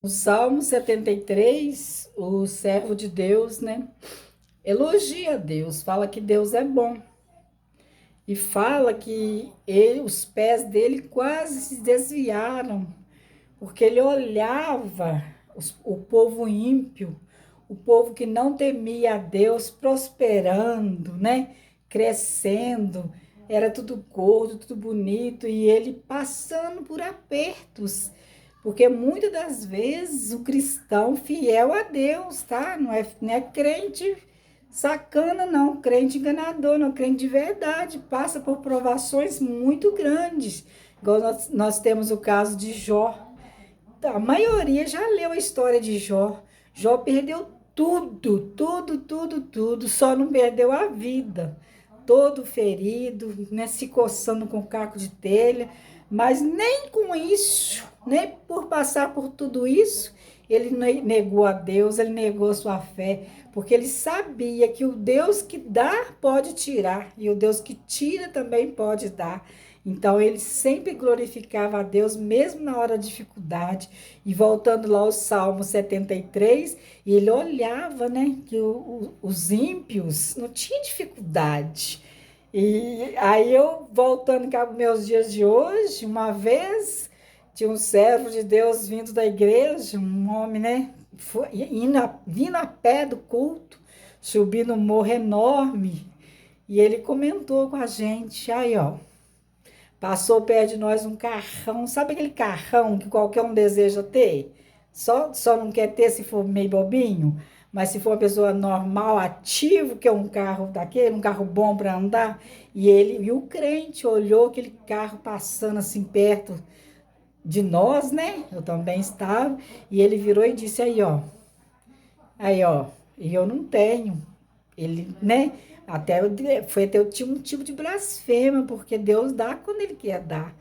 O Salmo 73, o servo de Deus, né? Elogia Deus, fala que Deus é bom. E fala que os pés dele quase se desviaram, porque ele olhava o povo ímpio, o povo que não temia a Deus, prosperando, né? Crescendo, era tudo gordo, tudo bonito, e ele passando por apertos. Porque muitas das vezes o cristão fiel a Deus, tá? Não é crente sacana, não, crente enganador, não, crente de verdade, passa por provações muito grandes. Igual nós temos o caso de Jó. A maioria já leu a história de Jó. Jó perdeu tudo, tudo, tudo, tudo, só não perdeu a vida. Todo ferido, né, se coçando com caco de telha, mas nem com isso, nem por passar por tudo isso, ele negou a Deus, ele negou a sua fé, porque ele sabia que o Deus que dá pode tirar, e o Deus que tira também pode dar. Então ele sempre glorificava a Deus, mesmo na hora da dificuldade. E voltando lá ao Salmo 73, ele olhava, né, que os ímpios não tinham dificuldade. E aí eu, voltando cá para meus dias de hoje, uma vez tinha um servo de Deus vindo da igreja, um homem, né, vindo a pé do culto, subindo um morro enorme. E ele comentou com a gente, aí ó, passou perto de nós um carrão, sabe aquele carrão que qualquer um deseja ter? Só não quer ter se for meio bobinho, mas se for uma pessoa normal, ativo, que é um carro daquele, um carro bom para andar, e o crente olhou aquele carro passando assim perto de nós, né? Eu também estava, e ele virou e disse aí ó, e eu não tenho. Ele, né? Foi até um tipo de blasfêmia, porque Deus dá quando Ele quer dar.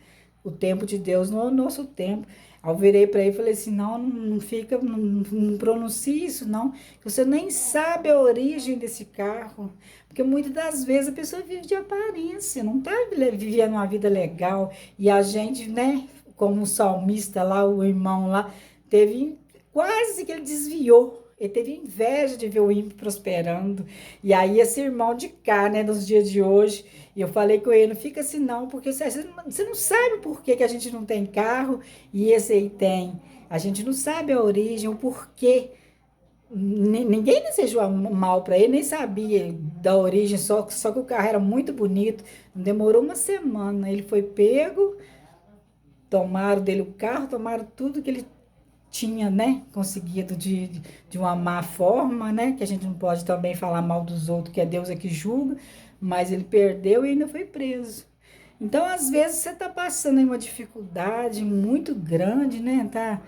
O tempo de Deus não é o nosso tempo. Aí eu virei para ele e falei assim: não fica, não pronuncie isso, não. Você nem sabe a origem desse carro. Porque muitas das vezes a pessoa vive de aparência, não está vivendo uma vida legal. E a gente, né, como o salmista lá, o irmão lá, teve quase que ele desviou. Ele teve inveja de ver o ímpio prosperando. E aí, esse irmão de cá, né, nos dias de hoje, e eu falei com ele: não fica assim não, porque você não sabe por que a gente não tem carro e esse aí tem. A gente não sabe a origem, o porquê. Ninguém desejou mal para ele, nem sabia da origem, só que o carro era muito bonito. Demorou uma semana. Ele foi pego, tomaram dele o carro, tomaram tudo que ele tinha, né, conseguido de uma má forma, né, que a gente não pode também falar mal dos outros, que é Deus é que julga, mas ele perdeu e ainda foi preso. Então, às vezes, você está passando em uma dificuldade muito grande, né, tá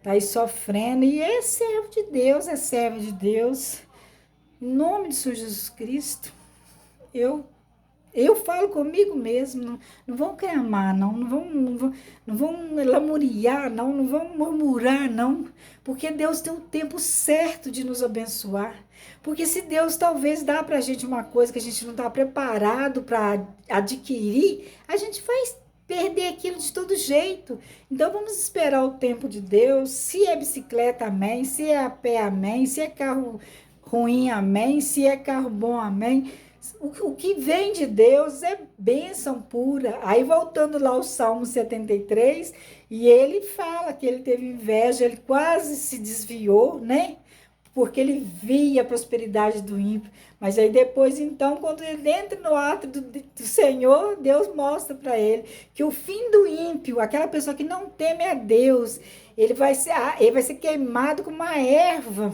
aí sofrendo, e é servo de Deus, em nome de Jesus Cristo, eu eu falo comigo mesmo, não vão clamar, não vão lamuriar, não vão murmurar, não, porque Deus tem o tempo certo de nos abençoar. Porque se Deus talvez dá para a gente uma coisa que a gente não está preparado para adquirir, a gente vai perder aquilo de todo jeito. Então vamos esperar o tempo de Deus. Se é bicicleta, amém. Se é a pé, amém. Se é carro ruim, amém. Se é carro bom, amém. O que vem de Deus é bênção pura. Aí voltando lá ao Salmo 73, e ele fala que ele teve inveja, ele quase se desviou, né? Porque ele via a prosperidade do ímpio. Mas aí depois, então, quando ele entra no ato do Senhor, Deus mostra para ele que o fim do ímpio, aquela pessoa que não teme a Deus, ele vai ser queimado como uma erva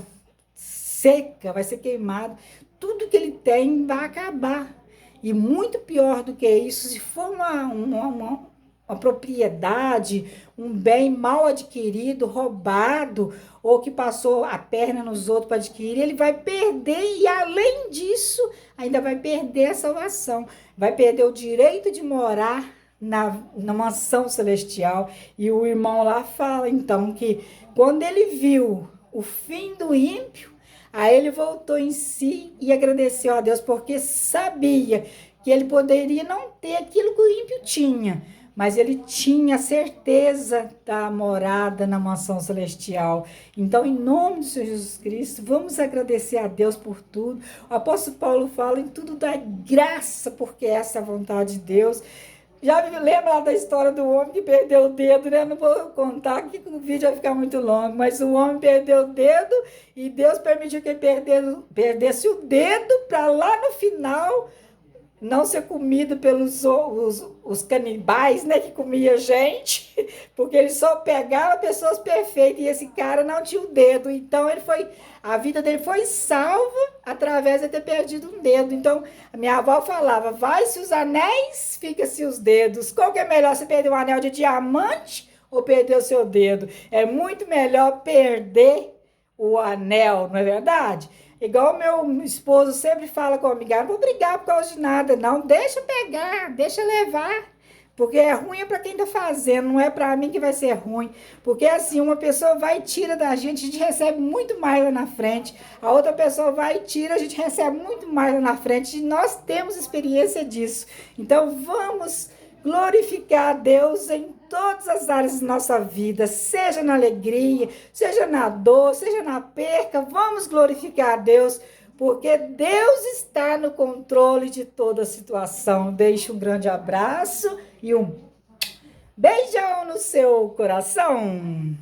seca, vai ser queimado. Tudo que ele tem vai acabar. E muito pior do que isso, se for uma propriedade, um bem mal adquirido, roubado, ou que passou a perna nos outros para adquirir, ele vai perder e, além disso, ainda vai perder a salvação, vai perder o direito de morar na mansão celestial. E o irmão lá fala, então, que quando ele viu o fim do ímpio, aí ele voltou em si e agradeceu a Deus, porque sabia que ele poderia não ter aquilo que o ímpio tinha, mas ele tinha certeza da morada na mansão celestial. Então, em nome do Senhor Jesus Cristo, vamos agradecer a Deus por tudo. O apóstolo Paulo fala em tudo da graça, porque essa é a vontade de Deus. Já me lembra lá da história do homem que perdeu o dedo, né? Não vou contar que o vídeo vai ficar muito longo, mas o homem perdeu o dedo e Deus permitiu que ele perdesse o dedo para lá no final não ser comido pelos os canibais, né, que comia gente, porque ele só pegava pessoas perfeitas e esse cara não tinha o dedo, então a vida dele foi salva através de ter perdido um dedo. Então, a minha avó falava, vai-se os anéis, fica-se os dedos. Qual que é melhor, você perder um anel de diamante ou perder o seu dedo? É muito melhor perder o anel, não é verdade? Igual meu esposo sempre fala comigo, não vou brigar por causa de nada, não. Deixa pegar, deixa levar. Porque é ruim para quem tá fazendo, não é para mim que vai ser ruim. Porque assim, uma pessoa vai e tira da gente, a gente recebe muito mais lá na frente. A outra pessoa vai e tira, a gente recebe muito mais lá na frente. E nós temos experiência disso. Então vamos glorificar a Deus em todas as áreas da nossa vida, seja na alegria, seja na dor, seja na perca, vamos glorificar a Deus, porque Deus está no controle de toda a situação. Deixe um grande abraço e um beijão no seu coração.